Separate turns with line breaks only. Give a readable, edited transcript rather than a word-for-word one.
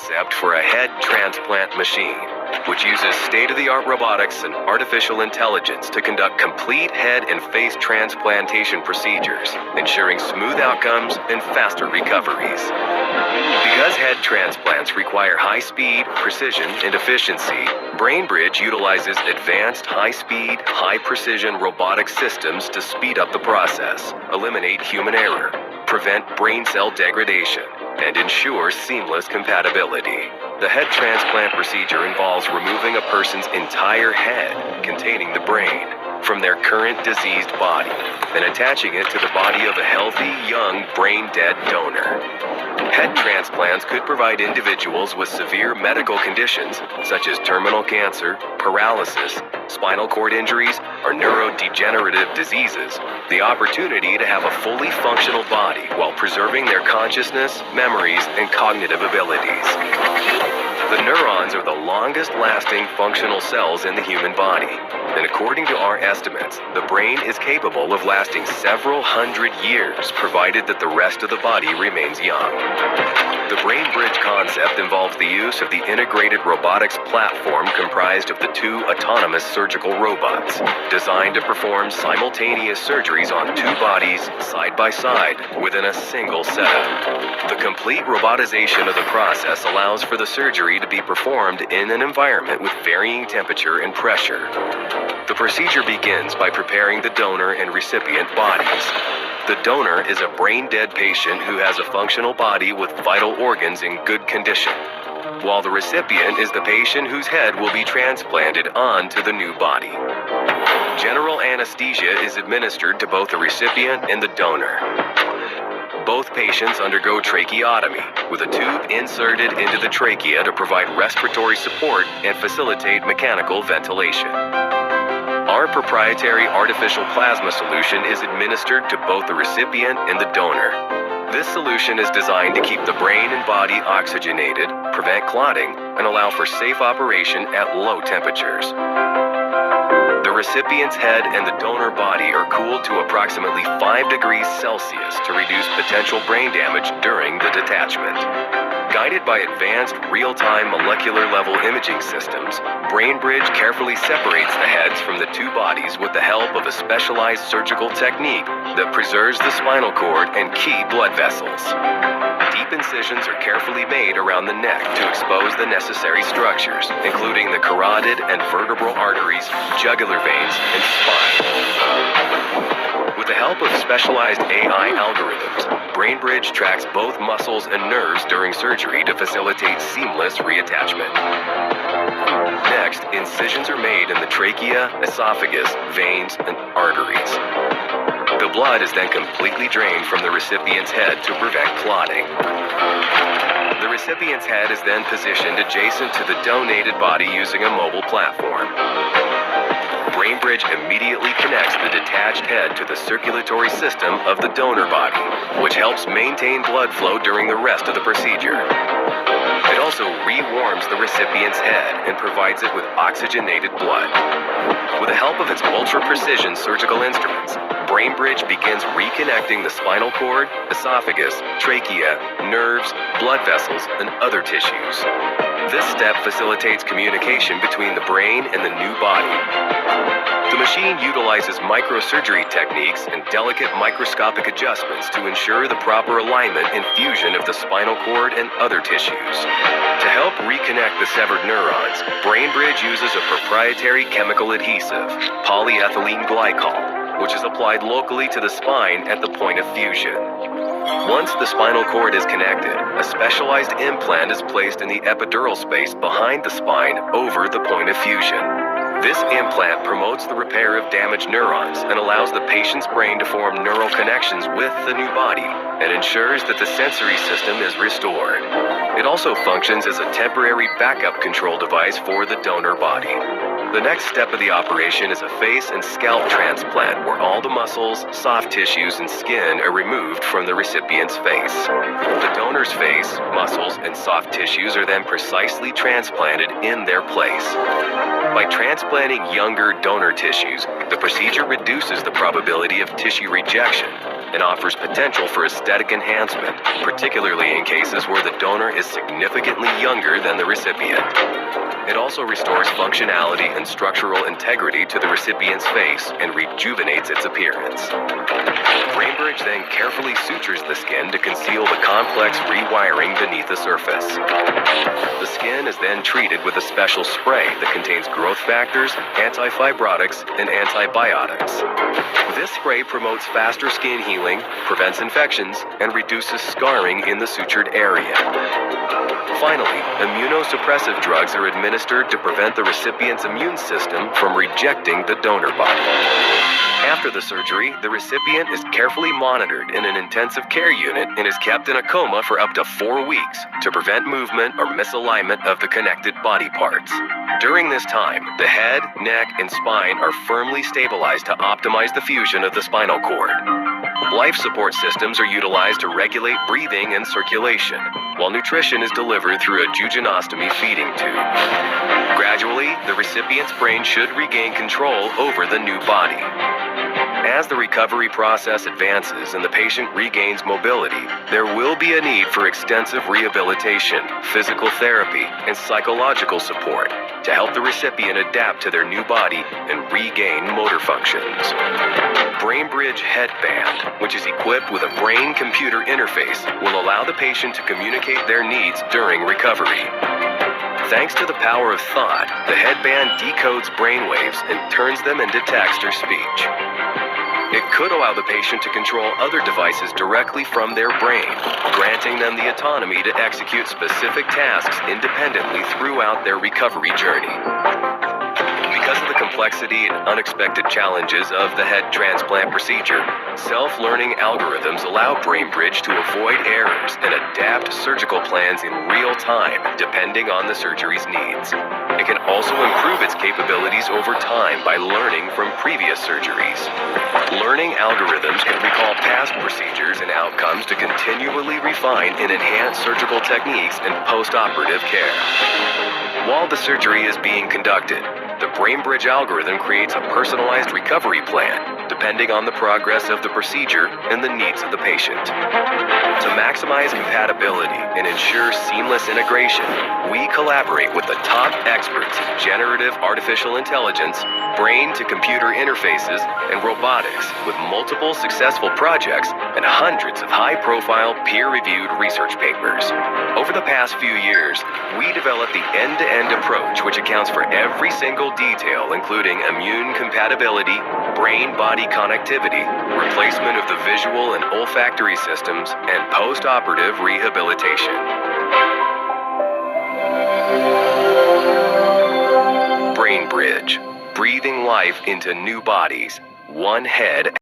concept for a head transplant machine, which uses state-of-the-art robotics and artificial intelligence to conduct complete head and face transplantation procedures, ensuring smooth outcomes and faster recoveries. Because head transplants require high speed, precision, and efficiency, Brainbridge utilizes advanced high-speed, high-precision robotic systems to speed up the process, eliminate human error, prevent brain cell degradation, and ensure seamless compatibility. The head transplant procedure involves removing a person's entire head containing the brain from their current diseased body and attaching it to the body of a healthy, young, brain-dead donor. Head transplants could provide individuals with severe medical conditions such as terminal cancer, paralysis, spinal cord injuries, or neurodegenerative diseases the opportunity to have a fully functional body while preserving their consciousness, memories, and cognitive abilities. The neurons are the longest-lasting functional cells in the human body, and according to our estimates, the brain is capable of lasting several hundred years, provided that the rest of the body remains young. The Brainbridge concept involves the use of the integrated robotics platform comprised of the two autonomous surgical robots, designed to perform simultaneous surgeries on two bodies side by side within a single setup. The complete robotization of the process allows for the surgery to be performed in an environment with varying temperature and pressure. The procedure begins by preparing the donor and recipient bodies. The donor is a brain-dead patient who has a functional body with vital organs in good condition, while the recipient is the patient whose head will be transplanted onto the new body. General anesthesia is administered to both the recipient and the donor. Both patients undergo tracheotomy, with a tube inserted into the trachea to provide respiratory support and facilitate mechanical ventilation. Our proprietary artificial plasma solution is administered to both the recipient and the donor. This solution is designed to keep the brain and body oxygenated, prevent clotting, and allow for safe operation at low temperatures. The recipient's head and the donor body are cooled to approximately 5 degrees Celsius to reduce potential brain damage during the detachment. Guided by advanced real-time molecular-level imaging systems, Brainbridge carefully separates the heads from the two bodies with the help of a specialized surgical technique that preserves the spinal cord and key blood vessels. Deep incisions are carefully made around the neck to expose the necessary structures, including the carotid and vertebral arteries, jugular veins, and spine. With the help of specialized AI algorithms, Brainbridge tracks both muscles and nerves during surgery to facilitate seamless reattachment. Next, incisions are made in the trachea, esophagus, veins, and arteries. The blood is then completely drained from the recipient's head to prevent clotting. The recipient's head is then positioned adjacent to the donated body using a mobile platform. Brainbridge immediately connects the detached head to the circulatory system of the donor body, which helps maintain blood flow during the rest of the procedure. It also re-warms the recipient's head and provides it with oxygenated blood. With the help of its ultra-precision surgical instruments, Brainbridge begins reconnecting the spinal cord, esophagus, trachea, nerves, blood vessels, and other tissues. This step facilitates communication between the brain and the new body. The machine utilizes microsurgery techniques and delicate microscopic adjustments to ensure the proper alignment and fusion of the spinal cord and other tissues. To help reconnect the severed neurons, Brainbridge uses a proprietary chemical adhesive, polyethylene glycol, which is applied locally to the spine at the point of fusion. Once the spinal cord is connected, a specialized implant is placed in the epidural space behind the spine over the point of fusion. This implant promotes the repair of damaged neurons and allows the patient's brain to form neural connections with the new body and ensures that the sensory system is restored. It also functions as a temporary backup control device for the donor body. The next step of the operation is a face and scalp transplant where all the muscles, soft tissues, and skin are removed from the recipient's face. The donor's face, muscles, and soft tissues are then precisely transplanted in their place. By transplanting younger donor tissues, the procedure reduces the probability of tissue rejection and offers potential for aesthetic enhancement, particularly in cases where the donor is significantly younger than the recipient. It also restores functionality and structural integrity to the recipient's face and rejuvenates its appearance. Brainbridge then carefully sutures the skin to conceal the complex rewiring beneath the surface. The skin is then treated with a special spray that contains growth factors, antifibrotics, and antibiotics. This spray promotes faster skin healing, prevents infections, and reduces scarring in the sutured area. Finally, immunosuppressive drugs are administered to prevent the recipient's immune system from rejecting the donor body. After the surgery, the recipient is carefully monitored in an intensive care unit and is kept in a coma for up to 4 weeks to prevent movement or misalignment of the connected body parts. During this time, the head, neck, and spine are firmly stabilized to optimize the fusion of the spinal cord. Life support systems are utilized to regulate breathing and circulation, while nutrition is delivered through a jejunostomy feeding tube. Gradually, the recipient's brain should regain control over the new body. As the recovery process advances and the patient regains mobility, there will be a need for extensive rehabilitation, physical therapy, and psychological support to help the recipient adapt to their new body and regain motor functions. Brainbridge Headband, which is equipped with a brain-computer interface, will allow the patient to communicate their needs during recovery. Thanks to the power of thought, the headband decodes brainwaves and turns them into text or speech. It could allow the patient to control other devices directly from their brain, granting them the autonomy to execute specific tasks independently throughout their recovery journey. Because of the complexity and unexpected challenges of the head transplant procedure, self-learning algorithms allow Brainbridge to avoid errors and adapt surgical plans in real time, depending on the surgery's needs. It can also improve its capabilities over time by learning from previous surgeries. Learning algorithms can recall past procedures and outcomes to continually refine and enhance surgical techniques and post-operative care. While the surgery is being conducted, the Brainbridge algorithm creates a personalized recovery plan, depending on the progress of the procedure and the needs of the patient. To maximize compatibility and ensure seamless integration, we collaborate with the top experts in generative artificial intelligence, brain-to-computer interfaces, and robotics, with multiple successful projects and hundreds of high-profile peer-reviewed research papers. Over the past few years, we developed the end-to-end approach, which accounts for every single detail, including immune compatibility, brain-body connectivity, replacement of the visual and olfactory systems, and post-operative rehabilitation. Brainbridge, breathing life into new bodies, one head